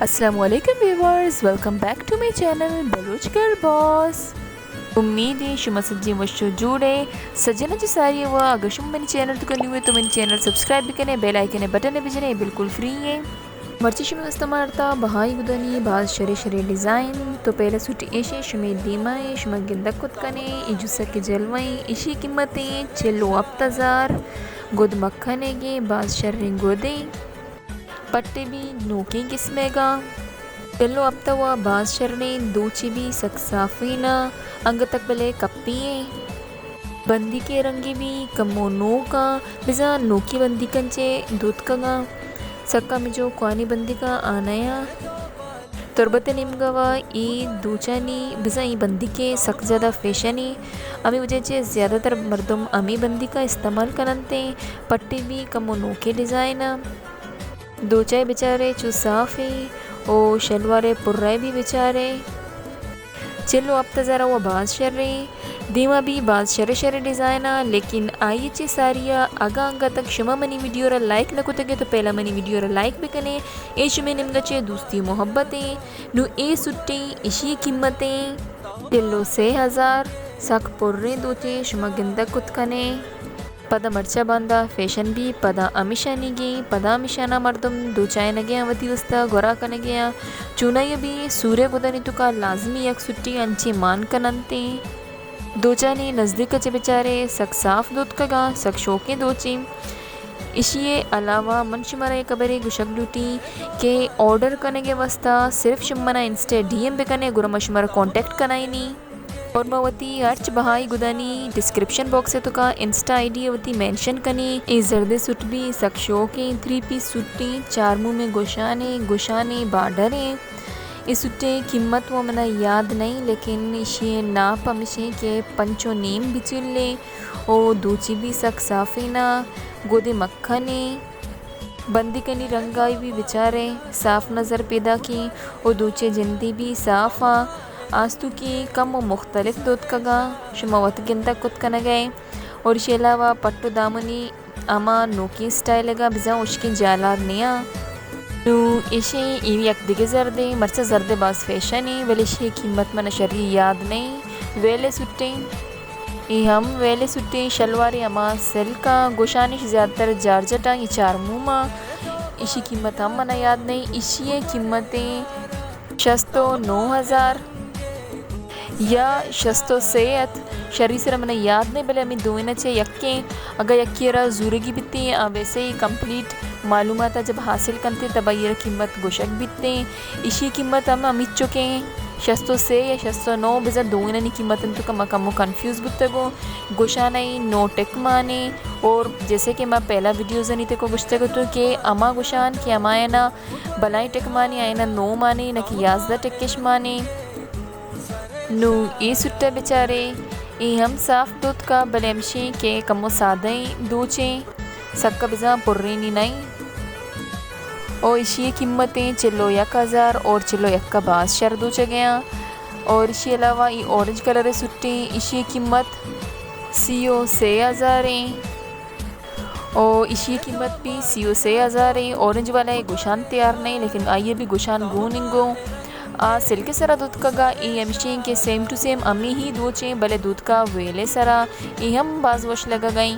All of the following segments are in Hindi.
अस्सलामुअलैकुम viewers, welcome back to my channel Baloch girl boss. उम्मीद है शुमा सज्जी वशो जुड़े सजना जी सारी हुआ। अगर शुम मेरे चैनल तो करनी हुए तो मेरे चैनल सब्सक्राइब भी करें, बेल आइकन बटन भी जने, बिल्कुल फ्री है। मर्ची शुमे इस्तेमालता बहाई गुदनी बाज शरे शरे डिज़ाइन तो पहले सूटी एशे शुमे दीमाए शुमा गिंदा कुत कने इजुसा के जलवाई इशी कीमतें चेलो अफ्ताजार गुद मक्खनेगे बाज शर्रे गोदे पट्टे भी नोके किस्मेगा चलो अब तक वह बास शरने दो चिबी सक्साफीना अंग तक बले कप्पिए बंदी के रंगी भी कमो नो का बिजा नोकी बंदी कंचे दूध का सक्का में जो क्वानी बंदी का आनाया तुरबते निमगवा ई दूचानी बिजा ई बंदी के सक ज़्यादा फैशनी अमी वजह से ज़्यादातर मर्दम अमी बंदी का इस्तेमाल करते पट्टी भी कमो नोके डिज़ाइन दो चाय बेचारे चू साफ़ी ओ शलवारे पुर्रे भी बेचारे चलो अब तो ज़रा वो बाज शर्रे दीमा भी बाज शरे शरे डिज़ाइना लेकिन आइए चे सारिया आगा अंगा तक शुमा मनी वीडियो रा लाइक न कुतगे तो पहला मनी वीडियो रा लाइक भी कने ए शुमे निम्गा चे दोस्ती मोहब्बतें नु ए सुट्टी इशी कीमतें चलो 6000 सक पुर्रे दोचे शुमा गिंदा कुतकने पदा मर्चा बांदा फैशन भी पदा अमिशानिगी पदा अमिशाना मर्दम दो चाय नगे अवती वस्ता गोरा कनगे चुनाई भी सूर्य गुदनी तुका लाजमी यक सुट्टी अंचे मान कनंते दो चाने नज़दीक चे बेचारे सक साफ दूध कगा सक शोके दोची इशिए अलावा मन शुमारा कबरे गुशक लूटी के ऑर्डर कनेगे वस्ता सिर्फ शुमना इंस्टे डीएम पे कने गुरम शुमारा कांटेक्ट कनाई नी और मवती अर्च बहाई गुदानी डिस्क्रिप्शन बॉक्स है तो का इंस्टा आईडी अवती मेंशन कनी ए जर्दे सुट भी सक्शो के 3 पीस सुट्टी चार मुँह में गोशाने बाडरे इस सुट्टे कीमत वो मना याद नहीं लेकिन इसे नाप हमेशे के पंचो नेम बिचुल्ले ओ दूची भी सक साफीना गोदे मक्खने बंदी कनी रंगाई भी बेचारे साफ नज़र पैदा की और दूचे जिंदी भी साफ़ा आस्तु की कम मुख्तलिफ दूध कगा शुमावत गिनता कुत कन गए और इसके अलावा पट्टू दामनी अमा नोकी स्टाइल लगा बिजा उसकी जाला निया नु इसे एक दिगे जर्दे मरचा जर्दे बास फैशन है वेले शे कीमत मन शरी याद नहीं वेले सुट्टे ये हम वेले सुट्टे शलवारी अमा सिल्का गोशानी ज़्यादातर जारजटा ये चार मुँह इसी कीमत हम मन याद नहीं इसी कीमतें शस्तो 9000 या शस्तो सेहत शरीर से मैंने याद नहीं भले हमें दो चे यक्के अगर यक्कीरा जूरगी बितती वैसे ही कंप्लीट मालूमात जब हासिल करते तब ये कीमत गोशक बितते इसी कीमत हम अमित चुके हैं शस्तो से या शस्तो 9 बिजा दो नी कीमत तो कम कम कन्फ्यूज बुतगो गोशाना नो टेक माने और जैसे कि मैं पहला वीडियो जनी ते को गुश्तगो तो कि अमा गोशान कि अमाए ना बलाई टेक माने आए ना नो माने ना कि याजदा टेकिश माने नु ये सुट्टा बेचारे ये हम साफ दूध का बलेमशी के कमो सादे दूचे सबका बिजा पुर्रीनी नहीं और इसी कीमतें चलो 1000 और चलो 1 का बास शर दूचे गया और इसके अलावा ये ऑरेंज कलर है सुट्टी इसी कीमत CO 6000 है और इसी कीमत भी CO 6000 है। ऑरेंज वाला है गुशान तैयार नहीं लेकिन आइए भी गुशान गूनिंगो सिल्के सरा दूध का गा ई एमशी के सेम टू सेम अम्मी ही दो चे भले दूध का वेले सरा ई हम बाज वश लगा गई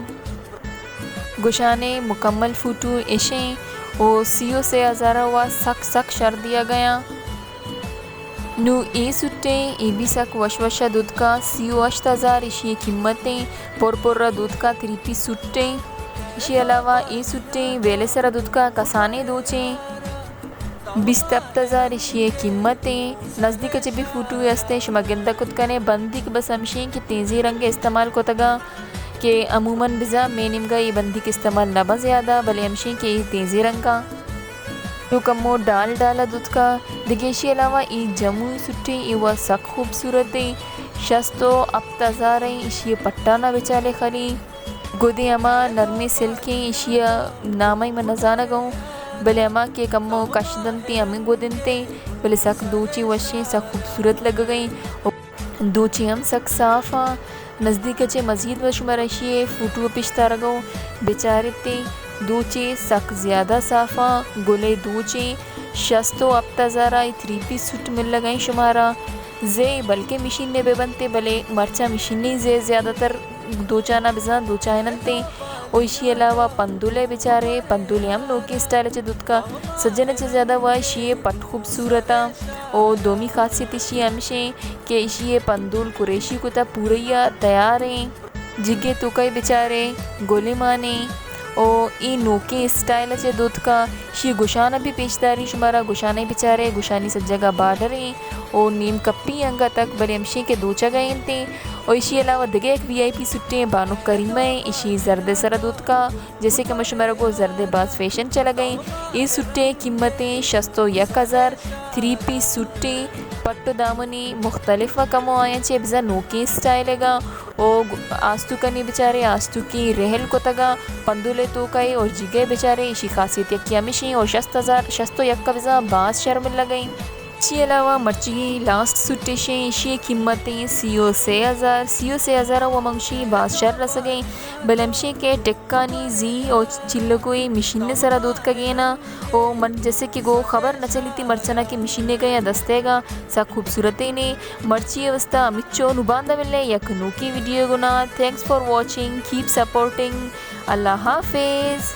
गुशाने मुकम्मल फूटू ऐशे ओ CO 6000 हुआ सक शर दिया गया नु ए सुट्टे ए भी सक वशा दूध का CO 8000 इसी कीमतें पोरपोरा दूध का 3 पीस सुट्टे इसी अलावा ए सुट्टे वेले सरा दूध का कसाने दो चे 20,000 इसी कीमतें नज़दीक चे भी फूटू हस्ते शुमा गिंदा कुतकने बंदी के बस हमशे कि तेज़ी रंग इस्तेमाल को तगा के अमूमन बिजा में निमगा ये बंदी के इस्तेमाल नबा ज़्यादा भले हमशे के तेज़ी रंग का तो कमो डाला दूध का दिगेशी अलावा ये जमू सुट्टी ये वह सक खूबसूरत शस्तो अब तज़ार इसी पट्टा ना बेचाले खली गोदे अमा नरमी सिल्के इसी नामाई में नजाना गाऊँ भले अमा के कमो कशदंती अमी गोदनते भले सक दूची वशे सक खूबसूरत लग गई दूची हम सक साफ़ा नज़दीक चे मज़ीद वश मरशिए फूटू पिश्ता रगो बेचारे ते दूचे सक ज़्यादा साफ़ा गुले दूचे शस्तो अब तज़ारा 3 पीस सूट मिल लगाई शुमारा जे बल्कि मशीन ने बेबनते भले मरचा मशीन नहीं जे ज़्यादातर दो चाना बिजा दो चायनते और इसी अलावा पंदुले बेचारे पंदुले हम लोग के स्टाइल चे दूध का सज्जन चे ज़्यादा हुआ इसी पट खूबसूरता और दोमी खासियत इसी हमशे कि इसी पंदुल कुरेशी को ता पूरा तैयार हैं जिगे तो कई बेचारे गोले माने ओ ई नोके स्टाइल चे दूध का शी गुशाना भी पेशदारी शुमारा गुशाने बेचारे गुशानी सब जगह बार्डर हैं और नीम कप्पी अंगा तक बड़े अमशे के दो जगह थे और इसी अलावा दिगे एक VIP सुट्टे हैं बानो करीमा है इसी जर्द सरा दूध का जैसे कि मशुमारा को जर्द बाज फैशन चला गई ये सुट्टे कीमतें 601,000 3 पीस सुट्टे पट्टो दामनी मुख्तलिफ कमो आया चे बिजा नोके स्टाइल है और आस्तु कनी बेचारे आस्तु की रहल को तगा पंदुले तो कई और जिगे बेचारे इसी खासियत यक्या मिशी और 601 बिजा बाज शर्मिल लगई इसके अलावा मर्ची लास्ट सुटेशे इशी कीमतें CO से 1000 व मंगशी बादशाह रस गई बलमशे के टेक्कानी जी और चिल्लो कोई मशीन सरा दूध का गेना ओ मन जैसे कि गो खबर न चली थी मर्चना की मशीने गया दस्तेगा सा खूबसूरत ने मर्ची अवस्था मिच्चो नुबांदा मिलने यकनू की वीडियो गुना thanks for watching keep supporting अल्लाह हाफिज़।